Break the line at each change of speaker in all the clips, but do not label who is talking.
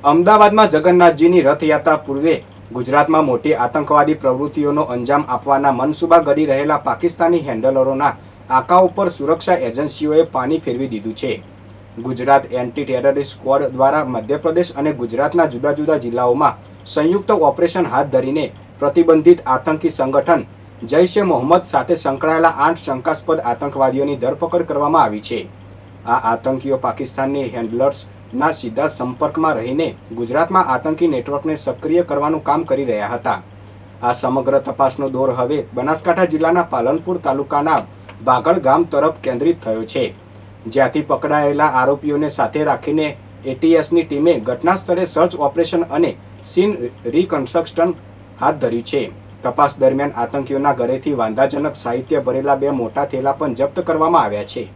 અમદાવાદમાં જગન્નાથજીની રથયાત્રા પૂર્વે ગુજરાતમાં મોટી આતંકવાદી પ્રવૃત્તિઓનો અંજામ આપવાના મનસૂબા ઘડી રહેલા પાકિસ્તાની હેન્ડલરોના આંકા ઉપર સુરક્ષા એજન્સીઓએ પાણી ફેરવી દીધું છે. ગુજરાત એન્ટી ટેરરિસ્ટ સ્ક્વોડ દ્વારા મધ્યપ્રદેશ અને ગુજરાતના જુદા જુદા જિલ્લાઓમાં સંયુક્ત ઓપરેશન હાથ ધરીને પ્રતિબંધિત આતંકી સંગઠન જૈશ એ મોહમ્મદ સાથે સંકળાયેલા 8 શંકાસ્પદ આતંકવાદીઓની ધરપકડ કરવામાં આવી છે. આ આતંકીઓ પાકિસ્તાનની હેન્ડલર્સના સીધા સંપર્કમાં રહીને ગુજરાતમાં આતંકી નેટવર્કને સક્રિય કરવાનું કામ કરી રહ્યા હતા. આ સમગ્ર તપાસનો દોર હવે બનાસકાંઠા જિલ્લાના પાલનપુર તાલુકાના બાગળ ગામ તરફ કેન્દ્રિત થયો છે, જ્યાંથી પકડાયેલા આરોપીઓને સાથે રાખીને એટીએસની ટીમે ઘટના સ્થળે સર્ચ ઓપરેશન અને સીન રિકન્સ્ટ્રક્શન હાથ ધર્યું છે. તપાસ દરમિયાન આતંકીઓના ઘરેથી વાંધાજનક સાહિત્ય ભરેલા 2 મોટા થેલા પણ જપ્ત કરવામાં આવ્યા છે.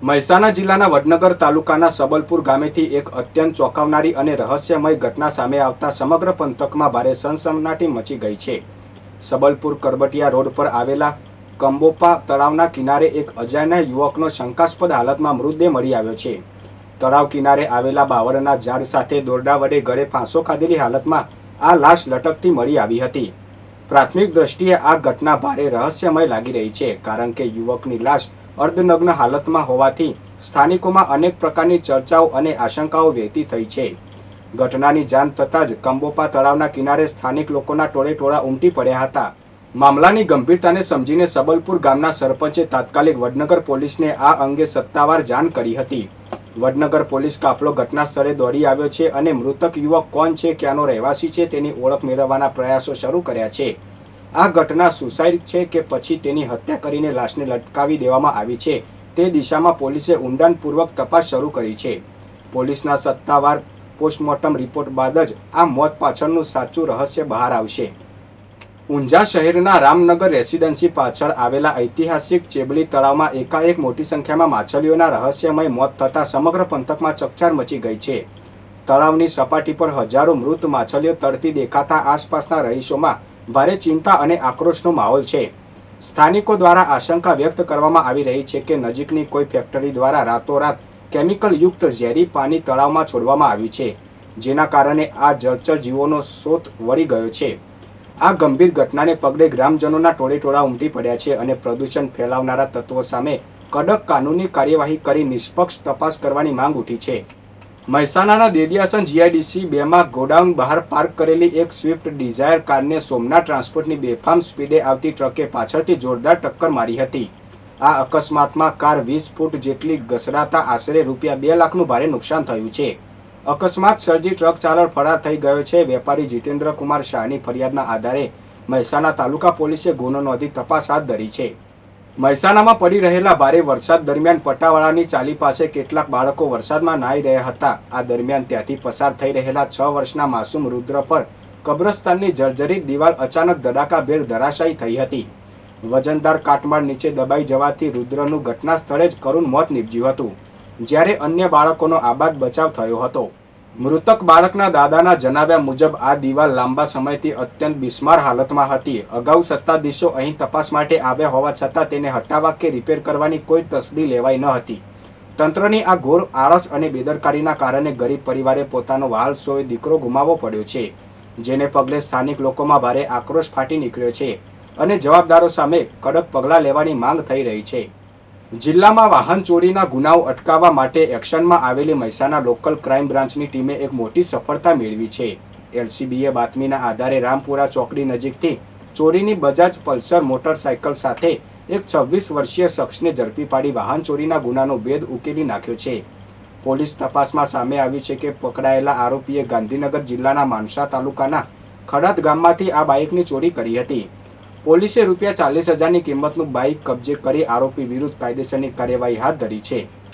મહેસાણા જિલ્લાના વડનગર તાલુકાના સબલપુર ગામેથી એક અત્યંત ચોંકાવનારી અને રહસ્યમય ઘટના સામે આવતા સમગ્ર પંથકમાં ભારે સનસનાટી મચી ગઈ છે. સબલપુર કરબટિયા રોડ પર આવેલા કંબોપા તળાવના કિનારે એક અજાણ્યા યુવકનો શંકાસ્પદ હાલતમાં મૃતદેહ મળી આવ્યો છે. તળાવ કિનારે આવેલા બાવળના ઝાડ સાથે દોરડા વડે ગળે ફાંસો ખાધેલી હાલતમાં આ લાશ લટકતી મળી આવી હતી. પ્રાથમિક દ્રષ્ટિએ આ ઘટના ભારે રહસ્યમય લાગી રહી છે, કારણ કે યુવકની લાશ અર્ધનગ્ન હાલતમાં હોવાથી સ્થાનિકોમાં અનેક પ્રકારની ચર્ચાઓ અને આશંકાઓ વહેતી થઈ છે. ઘટનાની જાણ થતાં જ કંબોપા તળાવના કિનારે સ્થાનિક લોકોના ટોળેટોળા ઉમટી પડ્યા હતા. મામલાની ગંભીરતાને સમજીને સબલપુર ગામના સરપંચે તાત્કાલિક વડનગર પોલીસને આ અંગે સત્તાવાર જાણ કરી હતી. વડનગર પોલીસ કાફલો ઘટના સ્થળે દોડી આવ્યો છે અને મૃતક યુવક કોણ છે, ક્યાંનો રહેવાસી છે તેની ઓળખ મેળવવાના પ્રયાસો શરૂ કર્યા છે. આ ઘટના સુસાઇડ છે કે પછી તેની હત્યા કરીને લાશને લટકાવી દેવામાં આવી છે તે દિશામાં પોલીસે ઊંડાણપૂર્વક તપાસ શરૂ કરી છે. પોલીસના સત્તાવાર પોસ્ટમોર્ટમ રિપોર્ટ બાદ જ આ મોત પાછળનું સાચું રહસ્ય બહાર આવશે. ઊંઝા શહેરના રામનગર રેસિડેન્સી પાછળ આવેલા ઐતિહાસિક ચેબલી તળાવમાં એકાએક મોટી સંખ્યામાં માછલીઓના રહસ્યમય મોત થતાં સમગ્ર પંથકમાં ચકચાર મચી ગઈ છે. તળાવની સપાટી પર હજારો મૃત માછલીઓ તરતી દેખાતા આસપાસના રહીશોમાં ભારે ચિંતા અને આક્રોશનો માહોલ છે. સ્થાનિકો દ્વારા આશંકા વ્યક્ત કરવામાં આવી રહી છે કે નજીકની કોઈ ફેક્ટરી દ્વારા રાતોરાત કેમિકલયુક્ત ઝેરી પાણી તળાવમાં છોડવામાં આવ્યું છે, જેના કારણે આ જળચર જીવોનો શોધ વળી ગયો છે. આ ગંભીર ઘટનાને પગલે ગ્રામજનોના ટોળેટોળા ઉમટી પડ્યા છે અને પ્રદૂષણ ફેલાવનારા તત્વો સામે કડક કાનૂની કાર્યવાહી કરી નિષ્પક્ષ તપાસ કરવાની માંગ ઉઠી છે. મહેસાણાના દેદિયાસન GIDC 2માં ગોડાઉન બહાર પાર્ક કરેલી એક સ્વિફ્ટ ડિઝાયર કારને સોમનાથ ટ્રાન્સપોર્ટની બેફામ સ્પીડે આવતી ટ્રકે પાછળથી જોરદાર ટક્કર મારી હતી. આ અકસ્માતમાં કાર 20 ફૂટ જેટલી ઘસડાતા આશરે ₹2 લાખનું ભારે નુકસાન થયું છે. અકસ્માત સર્જી ટ્રક ચાલક ફરાર થઈ ગયો છે. વેપારી જીતેન્દ્ર કુમાર શાહની ફરિયાદના આધારે મહેસાણા તાલુકા પોલીસે ગુનો નોંધી તપાસ હાથ ધરી છે. મહેસાણામાં પડી રહેલા ભારે વરસાદ દરમિયાન પટાવાળાની ચાલી પાસે કેટલાક બાળકો વરસાદમાં નાહી રહ્યા હતા. આ દરમિયાન ત્યાંથી પસાર થઈ રહેલા 6 વર્ષના માસૂમ રુદ્ર પર કબ્રસ્તાનની જર્જરિત દિવાલ અચાનક ધડાકાભેર ધરાશાયી થઈ હતી. વજનદાર કાટમાળ નીચે દબાઈ જવાથી રુદ્રનું ઘટના સ્થળે જ કરુણ મોત નીપજ્યું હતું, જ્યારે અન્ય બાળકોનો આબાદ બચાવ થયો હતો. મૃતક બાળકના દાદાના જણાવ્યા મુજબ આ દિવાલ લાંબા સમયથી અત્યંત બિસ્માર હાલતમાં હતી. અગાઉ સત્તાધીશો અહીં તપાસ માટે આવ્યા હોવા છતાં તેને હટાવવા કે રિપેર કરવાની કોઈ તસદી લેવાઈ ન હતી. તંત્રની આ ઘોર આળસ અને બેદરકારીના કારણે ગરીબ પરિવારે પોતાનો વહાલસોય દીકરો ગુમાવવો પડ્યો છે, જેને પગલે સ્થાનિક લોકોમાં ભારે આક્રોશ ફાટી નીકળ્યો છે અને જવાબદારો સામે કડક પગલાં લેવાની માંગ થઈ રહી છે. જિલ્લામાં વાહન ચોરીના ગુનાઓ અટકાવવા માટે એક્શનમાં આવેલી મહેસાણા લોકલ ક્રાઇમ બ્રાન્ચની ટીમે એક મોટી સફળતા મેળવી છે. LCBએ બાતમીના આધારે રામપુરા ચોકડી નજીકથી ચોરીની બજાજ પલ્સર મોટરસાયકલ સાથે એક 26 વર્ષીય શખ્સને ઝડપી પાડી વાહન ચોરીના ગુનાનો ભેદ ઉકેલી નાખ્યો છે. પોલીસ તપાસમાં સામે આવ્યું છે કે પકડાયેલા આરોપીએ ગાંધીનગર જિલ્લાના માનસા તાલુકાના ખડાદ ગામમાંથી આ બાઇકની ચોરી કરી હતી. પોલીસે ₹40,000ની કિંમતનું બાઇક કબજે કરી આરોપી વિરુદ્ધ કાયદેસરની કાર્યવાહી હાથ ધરી છે.